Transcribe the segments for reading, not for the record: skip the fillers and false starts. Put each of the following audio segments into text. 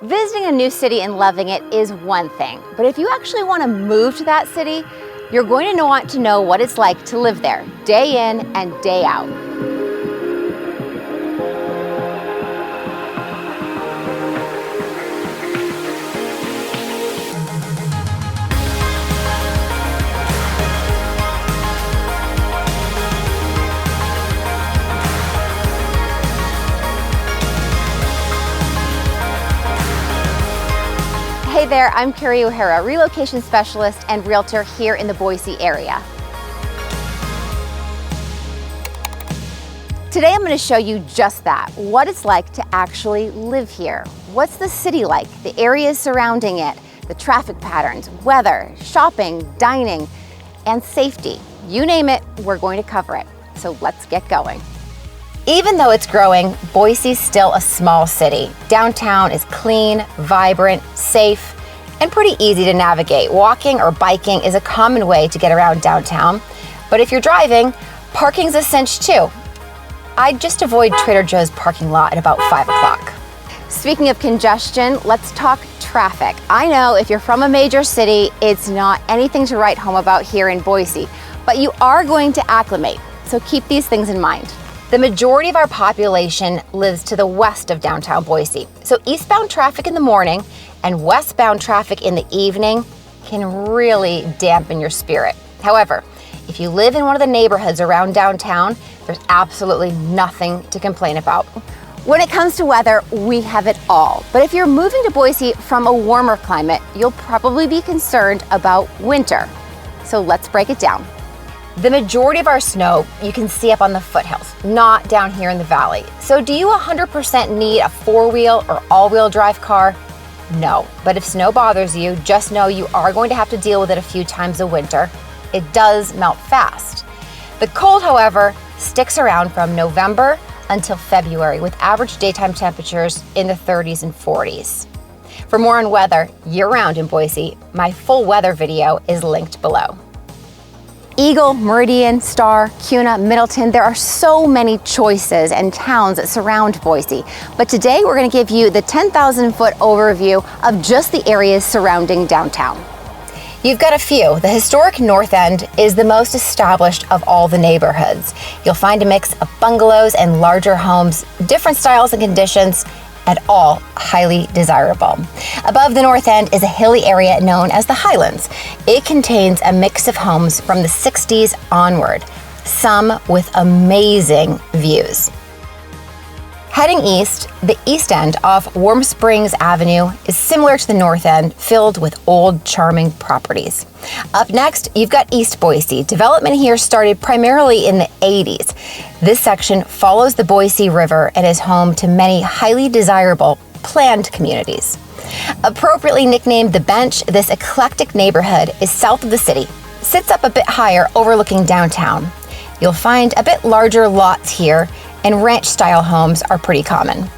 Visiting a new city and loving it is one thing, but if you actually want to move to that city, you're going to want to know what it's like to live there, day in and day out. Hey there, I'm Kerri O'Hara, Relocation Specialist and Realtor here in the Boise area. Today I'm going to show you just that, what it's like to actually live here. What's the city like, the areas surrounding it, the traffic patterns, weather, shopping, dining, and safety. You name it, we're going to cover it. So let's get going. Even though it's growing, Boise's still a small city. Downtown is clean, vibrant, safe, and pretty easy to navigate. Walking or biking is a common way to get around downtown. But if you're driving, parking's a cinch too. I'd just avoid Trader Joe's parking lot at about 5 o'clock. Speaking of congestion, let's talk traffic. I know if you're from a major city, it's not anything to write home about here in Boise, but you are going to acclimate, so keep these things in mind. The majority of our population lives to the west of downtown Boise, so eastbound traffic in the morning and westbound traffic in the evening can really dampen your spirit. However, if you live in one of the neighborhoods around downtown, there's absolutely nothing to complain about. When it comes to weather, we have it all. But if you're moving to Boise from a warmer climate, you'll probably be concerned about winter. So let's break it down. The majority of our snow you can see up on the foothills, not down here in the valley. So do you 100% need a four-wheel or all-wheel drive car? No, but if snow bothers you, just know you are going to have to deal with it a few times a winter. It does melt fast. The cold, however, sticks around from November until February with average daytime temperatures in the 30s and 40s. For more on weather year-round in Boise, my full weather video is linked below. Eagle, Meridian, Star, Kuna, Middleton, there are so many choices and towns that surround Boise. But today we're going to give you the 10,000-foot overview of just the areas surrounding downtown. You've got a few. The historic North End is the most established of all the neighborhoods. You'll find a mix of bungalows and larger homes, different styles and conditions, and all highly desirable. Above the North End is a hilly area known as the Highlands. It contains a mix of homes from the 60s onward, some with amazing views. Heading east, the East End off Warm Springs Avenue is similar to the North End, filled with old, charming properties. Up next, you've got East Boise. Development here started primarily in the 80s. This section follows the Boise River and is home to many highly desirable planned communities. Appropriately nicknamed The Bench, this eclectic neighborhood is south of the city, sits up a bit higher overlooking downtown. You'll find a bit larger lots here, and ranch-style homes are pretty common.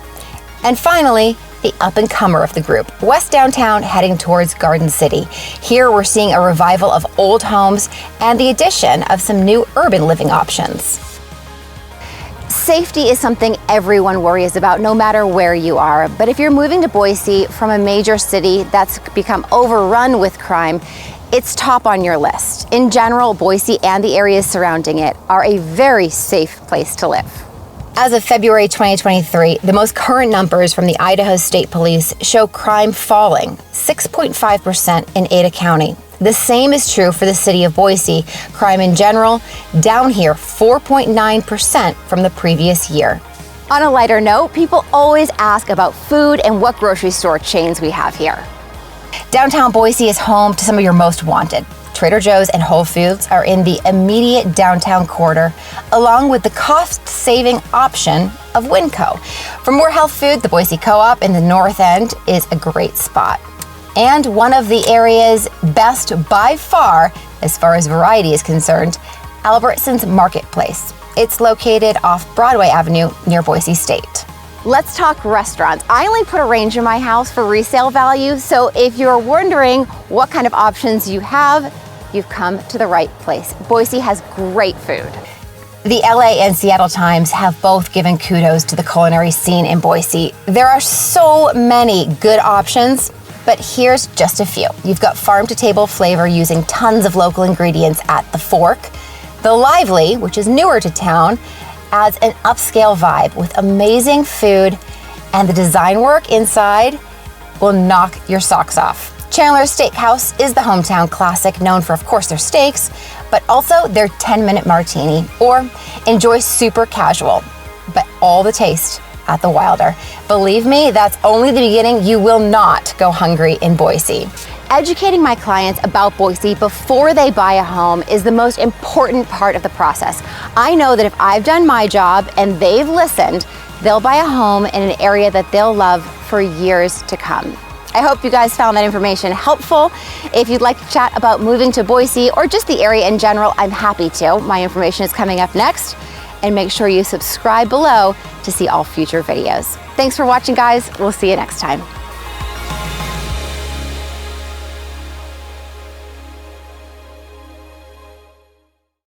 And finally, the up-and-comer of the group, West Downtown heading towards Garden City. Here we're seeing a revival of old homes and the addition of some new urban living options. Safety is something everyone worries about no matter where you are, but if you're moving to Boise from a major city that's become overrun with crime, it's top on your list. In general, Boise and the areas surrounding it are a very safe place to live. As of February 2023, the most current numbers from the Idaho State Police show crime falling 6.5% in Ada County. The same is true for the city of Boise. Crime in general, down here 4.9% from the previous year. On a lighter note, people always ask about food and what grocery store chains we have here. Downtown Boise is home to some of your most wanted. Trader Joe's and Whole Foods are in the immediate downtown quarter, along with the cost-saving option of Winco. For more health food, the Boise Co-op in the North End is a great spot. And one of the area's best by far, as far as variety is concerned, Albertsons Marketplace. It's located off Broadway Avenue near Boise State. Let's talk restaurants. I only put a range in my house for resale value, so if you're wondering what kind of options you have, you've come to the right place. Boise has great food. The LA and Seattle Times have both given kudos to the culinary scene in Boise. There are so many good options, but here's just a few. You've got farm-to-table flavor using tons of local ingredients at The Fork. The Lively, which is newer to town, adds an upscale vibe with amazing food, and the design work inside will knock your socks off. Chandler's Steakhouse is the hometown classic, known for, of course, their steaks, but also their 10-minute martini, or enjoy super casual, but all the taste at the Wilder. Believe me, that's only the beginning. You will not go hungry in Boise. Educating my clients about Boise before they buy a home is the most important part of the process. I know that if I've done my job and they've listened, they'll buy a home in an area that they'll love for years to come. I hope you guys found that information helpful. If you'd like to chat about moving to Boise or just the area in general, I'm happy to. My information is coming up next. And make sure you subscribe below to see all future videos. Thanks for watching, guys. We'll see you next time.